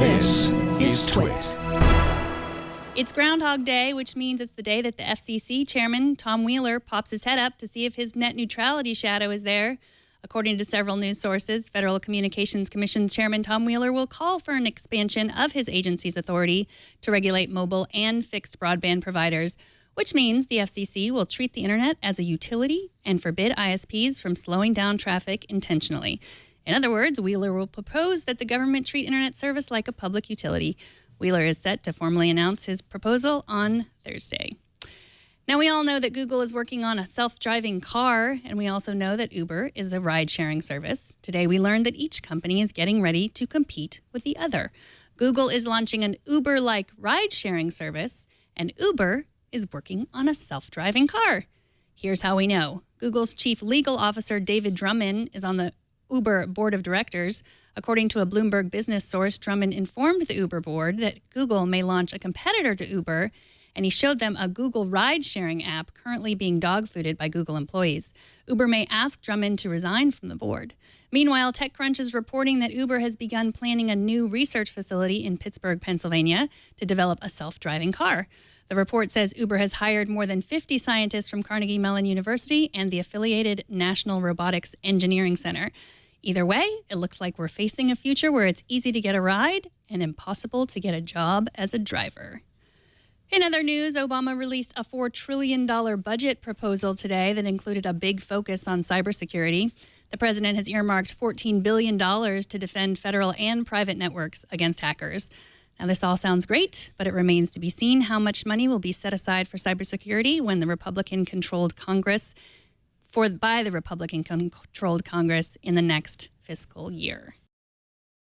This is TWiT. It's Groundhog Day, which means it's the day that the FCC chairman, Tom Wheeler, pops his head up to see if his net neutrality shadow is there. According to several news sources, Federal Communications Commission Chairman Tom Wheeler will call for an expansion of his agency's authority to regulate mobile and fixed broadband providers, which means the FCC will treat the internet as a utility and forbid ISPs from slowing down traffic intentionally. In other words, Wheeler will propose that the government treat internet service like a public utility. Wheeler is set to formally announce his proposal on Thursday. Now, we all know that Google is working on a self-driving car, and we also know that Uber is a ride-sharing service. Today, we learned that each company is getting ready to compete with the other. Google is launching an Uber-like ride-sharing service, and Uber is working on a self-driving car. Here's how we know. Google's chief legal officer, David Drummond, is on the Uber board of directors. According to a Bloomberg business source, Drummond informed the Uber board that Google may launch a competitor to Uber, and he showed them a Google ride-sharing app currently being dog-fooded by Google employees. Uber may ask Drummond to resign from the board. Meanwhile, TechCrunch is reporting that Uber has begun planning a new research facility in Pittsburgh, Pennsylvania, to develop a self-driving car. The report says Uber has hired more than 50 scientists from Carnegie Mellon University and the affiliated National Robotics Engineering Center. Either way, it looks like we're facing a future where it's easy to get a ride and impossible to get a job as a driver. In other news, Obama released a $4 trillion budget proposal today that included a big focus on cybersecurity. The president has earmarked $14 billion to defend federal and private networks against hackers. Now, this all sounds great, but it remains to be seen how much money will be set aside for cybersecurity when the Republican-controlled Congress, by the Republican-controlled Congress in the next fiscal year.